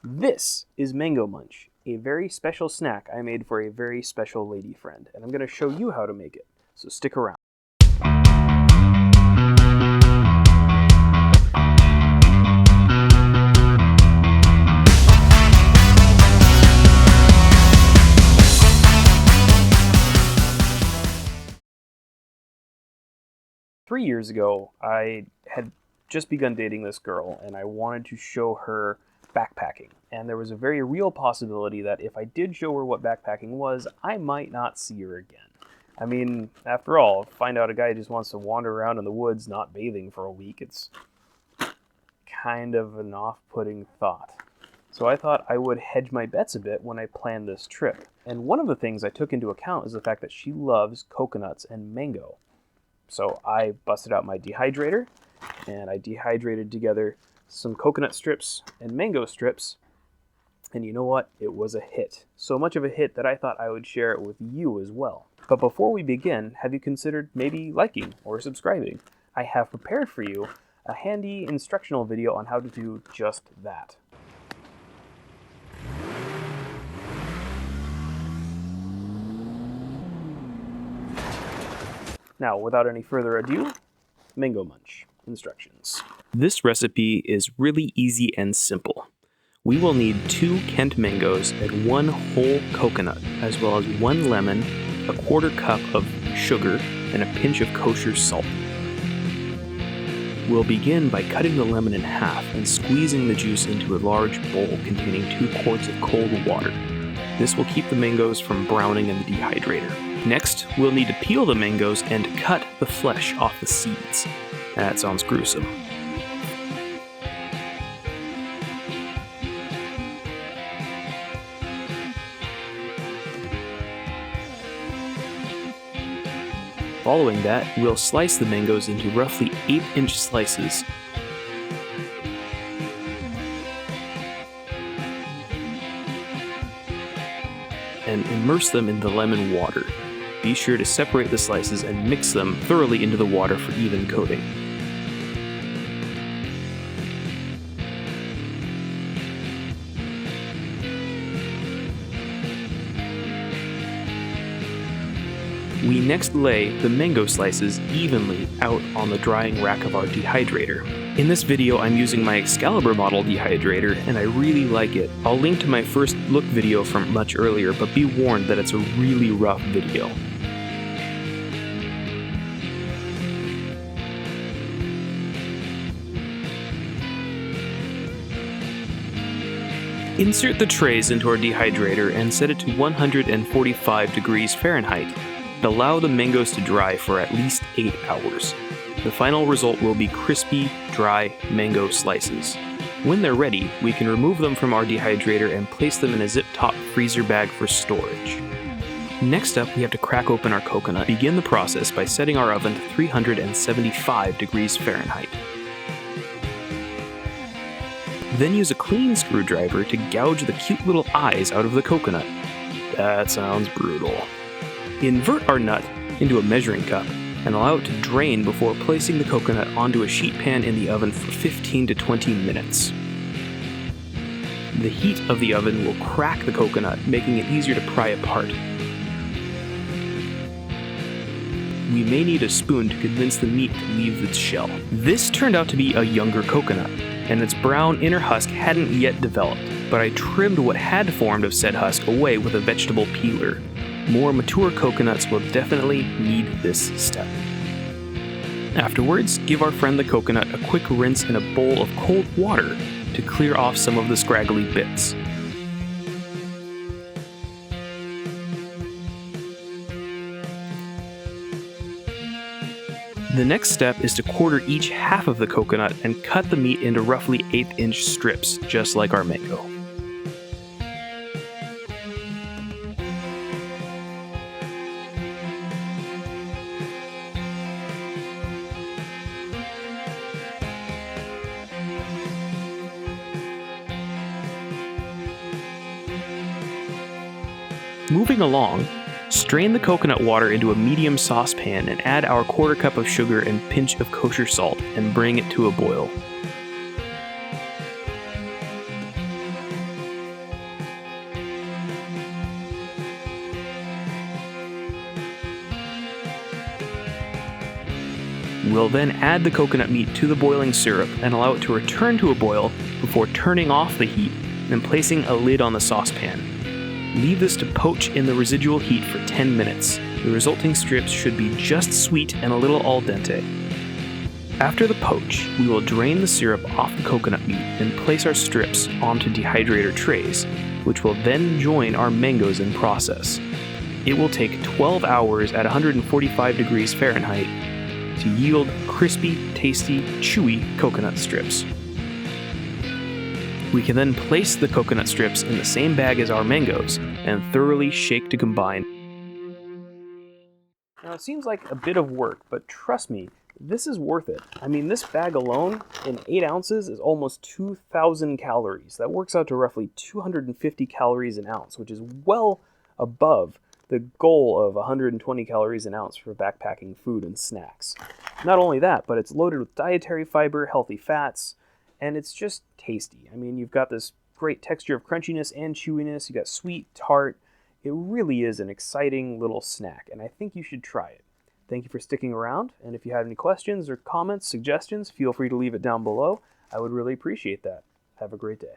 This is Mango Munch, a very special snack I made for a very special lady friend, and I'm going to show you how to make it, so stick around. Three years ago, I had just begun dating this girl, and I wanted to show her backpacking. And there was a very real possibility that if I did show her what backpacking was, I might not see her again. I mean, after all, find out a guy just wants to wander around in the woods not bathing for a week, it's kind of an off-putting thought. So I thought I would hedge my bets a bit when I planned this trip. And one of the things I took into account is the fact that she loves coconuts and mango. So I busted out my dehydrator, and I dehydrated together some coconut strips and mango strips, and you know what? It was a hit. So much of a hit that I thought I would share it with you as well. But before we begin, have you considered maybe liking or subscribing? I have prepared for you a handy instructional video on how to do just that. Now, without any further ado, Mango Munch instructions. This recipe is really easy and simple. We will need 2 Kent mangoes and 1 whole coconut, as well as 1 lemon, a 1/4 cup of sugar, and a pinch of kosher salt. We'll begin by cutting the lemon in half and squeezing the juice into a large bowl containing 2 quarts of cold water. This will keep the mangoes from browning in the dehydrator. Next, we'll need to peel the mangoes and cut the flesh off the seeds. That sounds gruesome. Following that, we'll slice the mangoes into roughly 8-inch slices. And immerse them in the lemon water. Be sure to separate the slices and mix them thoroughly into the water for even coating. We next lay the mango slices evenly out on the drying rack of our dehydrator. In this video, I'm using my Excalibur model dehydrator, and I really like it. I'll link to my first look video from much earlier, but be warned that it's a really rough video. Insert the trays into our dehydrator and set it to 145 degrees Fahrenheit. Allow the mangoes to dry for at least 8 hours. The final result will be crispy, dry mango slices. When they're ready, we can remove them from our dehydrator and place them in a zip-top freezer bag for storage. Next up, we have to crack open our coconut. Begin the process by setting our oven to 375 degrees Fahrenheit. Then use a clean screwdriver to gouge the cute little eyes out of the coconut. That sounds brutal. Invert our nut into a measuring cup and allow it to drain before placing the coconut onto a sheet pan in the oven for 15 to 20 minutes. The heat of the oven will crack the coconut, making it easier to pry apart. We may need a spoon to convince the meat to leave its shell. This turned out to be a younger coconut, and its brown inner husk hadn't yet developed, but I trimmed what had formed of said husk away with a vegetable peeler. More mature coconuts will definitely need this step. Afterwards, give our friend the coconut a quick rinse in a bowl of cold water to clear off some of the scraggly bits. The next step is to quarter each half of the coconut and cut the meat into roughly 1/8-inch strips, just like our mango. Moving along, strain the coconut water into a medium saucepan and add our 1/4 cup of sugar and pinch of kosher salt and bring it to a boil. We'll then add the coconut meat to the boiling syrup and allow it to return to a boil before turning off the heat and placing a lid on the saucepan. Leave this to poach in the residual heat for 10 minutes. The resulting strips should be just sweet and a little al dente. After the poach, we will drain the syrup off the coconut meat and place our strips onto dehydrator trays, which will then join our mangoes in process. It will take 12 hours at 145 degrees Fahrenheit to yield crispy, tasty, chewy coconut strips. We can then place the coconut strips in the same bag as our mangoes and thoroughly shake to combine. Now it seems like a bit of work, but trust me, this is worth it. I mean, this bag alone, in 8 ounces, is almost 2,000 calories. That works out to roughly 250 calories an ounce, which is well above the goal of 120 calories an ounce for backpacking food and snacks. Not only that, but it's loaded with dietary fiber, healthy fats, and it's just tasty. I mean, you've got this great texture of crunchiness and chewiness. You've got sweet, tart. It really is an exciting little snack, and I think you should try it. Thank you for sticking around, and if you have any questions or comments, suggestions, feel free to leave it down below. I would really appreciate that. Have a great day.